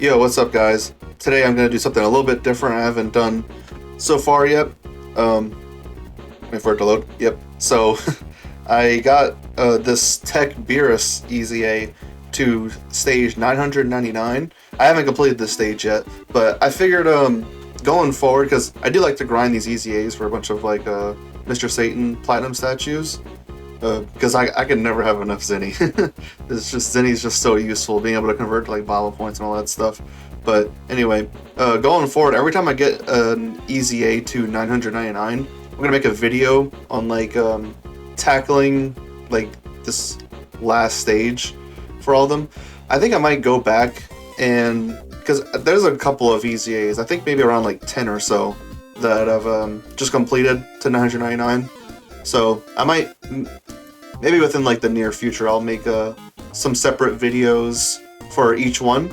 Yo, what's up, guys? Today I'm gonna do something a little bit different I haven't done so far yet. Wait for it to load. Yep. So I got this TEQ BEERUS EZA to stage 999. I haven't completed this stage yet, but I figured going forward, because I do like to grind these EZAs for a bunch of like Mr. Satan platinum statues. Because I can never have enough Zenny. It's just Zenny's just so useful, being able to convert to like Bible points and all that stuff. But anyway, going forward, every time I get an EZA to 999, I'm gonna make a video on like tackling like this last stage for all of them. I think I might go back and because there's a couple of EZAs, I think maybe around like 10 or so that I've just completed to 999. So I might, maybe within like the near future, I'll make some separate videos for each one.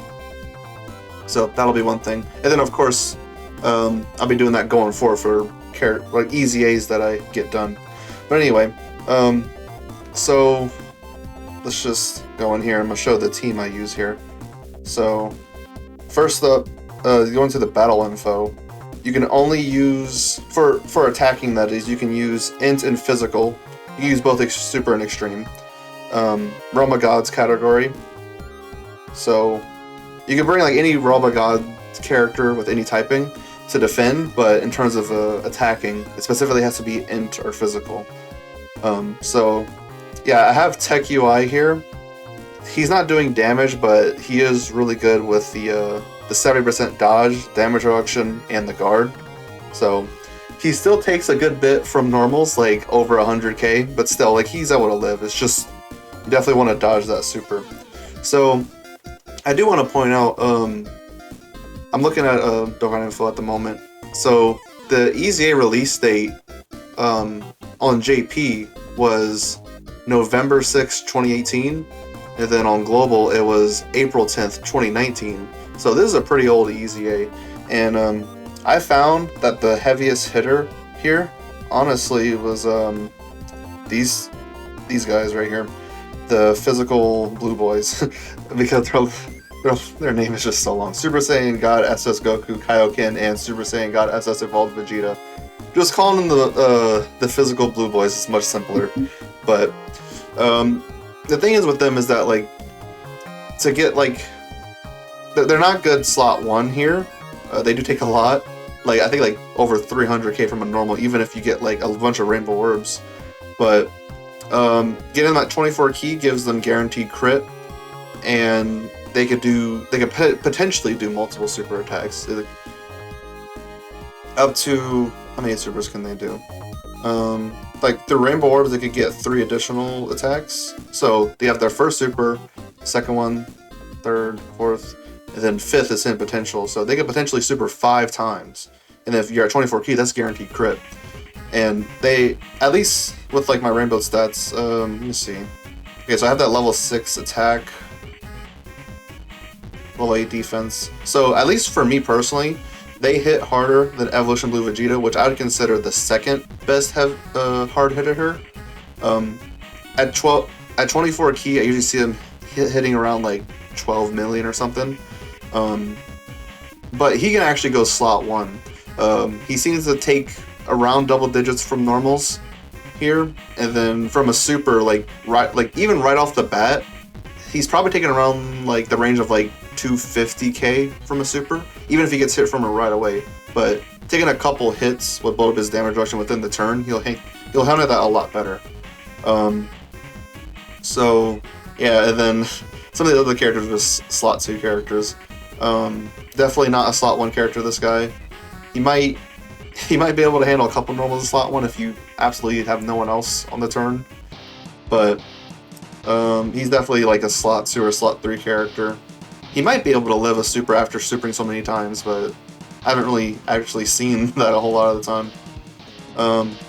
So that'll be one thing. And then of course, I'll be doing that going forward for like EZAs that I get done. But anyway, so let's just go in here. I'm gonna show the team I use here. So first up, go into the battle info. You can only use, for attacking that is, you can use int and physical. You can use both super and extreme. Realm of Gods category. So you can bring like any Realm of God character with any typing to defend, but in terms of attacking, it specifically has to be int or physical. So yeah, I have TEQ UI here. He's not doing damage, but he is really good with the 70% dodge, damage reduction, and the guard. So he still takes a good bit from normals, like over 100k, but still, like, he's able to live. It's just, you definitely want to dodge that super. So I do want to point out, I'm looking at Dokkan info at the moment. So the EZA release date on JP was November 6, 2018, and then on global it was April 10th, 2019. So this is a pretty old EZA, and I found that the heaviest hitter here, honestly, was these guys right here, the physical blue boys, because their name is just so long. Super Saiyan God SS Goku, Kaioken, and Super Saiyan God SS Evolved Vegeta. Just calling them the physical blue boys is much simpler. But the thing is with them is that, like, to get like, they're not good slot 1 here. They do take a lot. Like, I think like over 300k from a normal, even if you get like a bunch of rainbow orbs. But getting that 24 key gives them guaranteed crit, and they could potentially do multiple super attacks. Up to, how many supers can they do? Like the rainbow orbs, they could get 3 additional attacks. So they have their first super, second one, third, fourth, and then 5th is in potential. So they could potentially super 5 times. And if you're at 24 key, that's guaranteed crit. And they, at least with like my rainbow stats, let me see. Okay, so I have that level 6 attack, level 8 defense. So at least for me personally, they hit harder than Evolution Blue Vegeta, which I would consider the second best hard hitter. At 24 key, I usually see them hitting around like 12 million or something. But he can actually go slot 1. He seems to take around double digits from normals here, and then from a super, like even right off the bat, he's probably taking around like the range of like 250k from a super, even if he gets hit from it right away. But taking a couple hits with both of his damage reduction within the turn, he'll handle that a lot better. So yeah, and then some of the other characters are just slot 2 characters. Definitely not a slot 1 character, this guy. He might be able to handle a couple normals in slot 1 if you absolutely have no one else on the turn. But he's definitely like a slot 2 or slot 3 character. He might be able to live a super after supering so many times, but I haven't really actually seen that a whole lot of the time.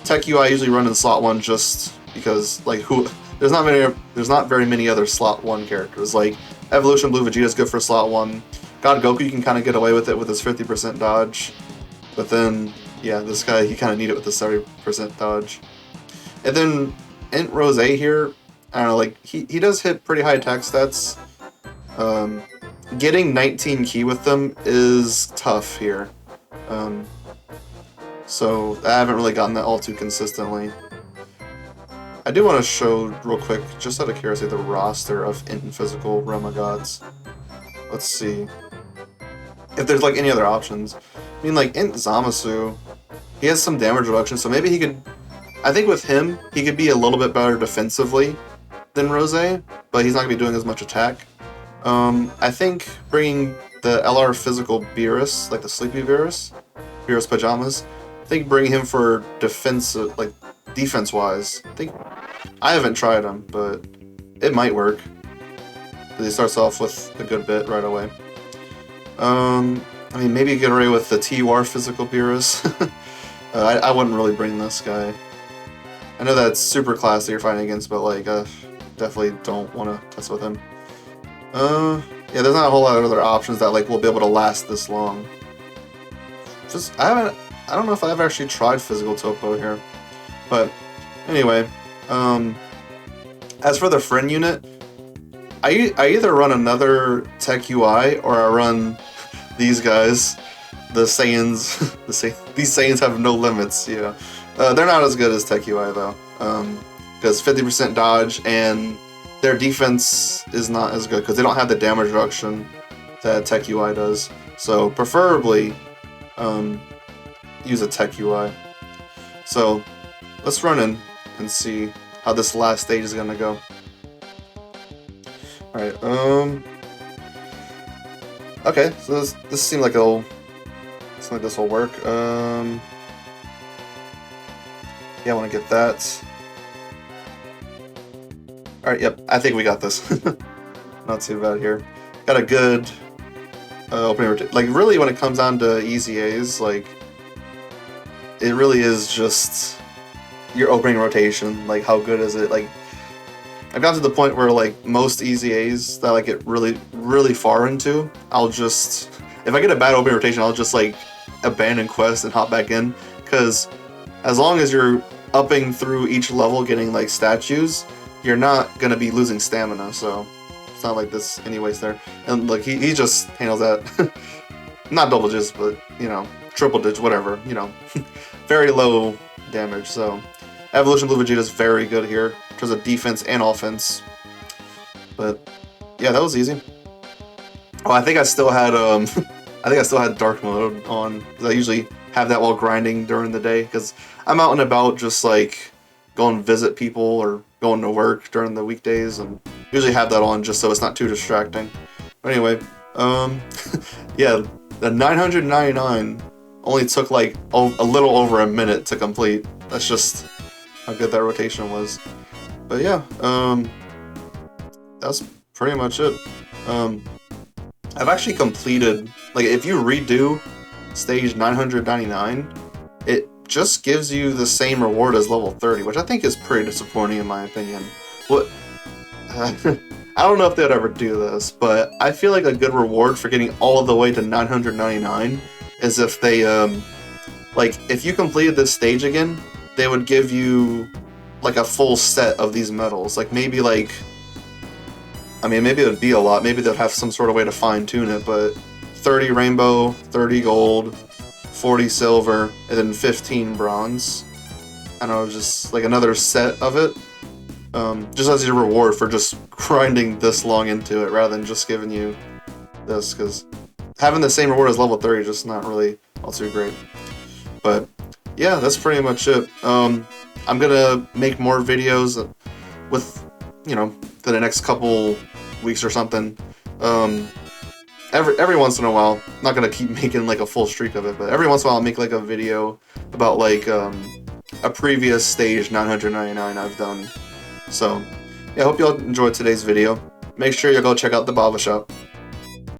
TEQ UI usually run in slot 1 just because, like, there's not very many other slot 1 characters. Like Evolution Blue Vegeta is good for slot 1. God Goku, you can kind of get away with it with his 50% dodge, but then yeah, this guy, you kind of need it with the 70% dodge. And then Int Rose here, I don't know, like he does hit pretty high attack stats. getting 19 key with them is tough here. So I haven't really gotten that all too consistently. I do want to show real quick, just out of curiosity, the roster of Int and Physical Realm of Gods. Let's see if there's like any other options. I mean, like Int Zamasu, he has some damage reduction, so maybe he could. I think with him, he could be a little bit better defensively than Rose, but he's not gonna be doing as much attack. I think bringing the LR Physical Beerus, like the Sleepy Beerus Pajamas, I think bringing him for defensive, like defense-wise. I haven't tried him, but it might work. He starts off with a good bit right away. I mean, maybe get away with the TUR Physical Beerus. I wouldn't really bring this guy. I know that's super class that you're fighting against, but like, definitely don't want to mess with him. Yeah, there's not a whole lot of other options that like will be able to last this long. I don't know if I've actually tried Physical Topo here, but anyway. As for the friend unit, I either run another TEQ UI or I run these guys, the Saiyans. These Saiyans have no limits. Yeah, they're not as good as TEQ UI though, because 50% dodge and their defense is not as good because they don't have the damage reduction that TEQ UI does. So preferably, use a TEQ UI. So let's run in and see how this last stage is gonna go. Alright, okay, so this seems like this will work. Yeah, I wanna get that. Alright, yep, I think we got this. Not too bad here. Got a good opening rotation. Like, really, when it comes down to easy A's, like, it really is just your opening rotation. Like, how good is it? Like, I've gotten to the point where, like, most easy A's that I get really, really far into, I'll just, if I get a bad opening rotation, I'll just, like, abandon quest and hop back in. Because as long as you're upping through each level, getting, like, statues, you're not going to be losing stamina, so it's not like this anyways there. And, look, he just handles that. Not double digits, but, you know, triple digits, whatever, you know. Very low damage, so Evolution Blue Vegeta is very good here in terms of defense and offense. But yeah, that was easy. Oh, I think I still had dark mode on, because I usually have that while grinding during the day, because I'm out and about just like going to visit people or going to work during the weekdays, and usually have that on just so it's not too distracting. But anyway, yeah, the 999 only took like a little over a minute to complete. That's just how good that rotation was. But yeah, that's pretty much it. I've actually completed, like, if you redo stage 999, it just gives you the same reward as level 30, which I think is pretty disappointing in my opinion. What? I don't know if they'd ever do this, but I feel like a good reward for getting all the way to 999 is if they, like, if you completed this stage again, they would give you, like, a full set of these medals. Like, maybe, like, I mean, maybe it would be a lot. Maybe they'd have some sort of way to fine-tune it, but 30 rainbow, 30 gold, 40 silver, and then 15 bronze. I don't know, just, like, another set of it. Just as your reward for just grinding this long into it, rather than just giving you this, because having the same reward as level 30 is just not really all too great. But yeah, that's pretty much it. I'm gonna make more videos with, you know, for the next couple weeks or something. Every once in a while, I'm not gonna keep making like a full streak of it, but every once in a while I'll make like a video about like a previous stage 999 I've done. So yeah, I hope you all enjoyed today's video. Make sure you go check out the Baba Shop.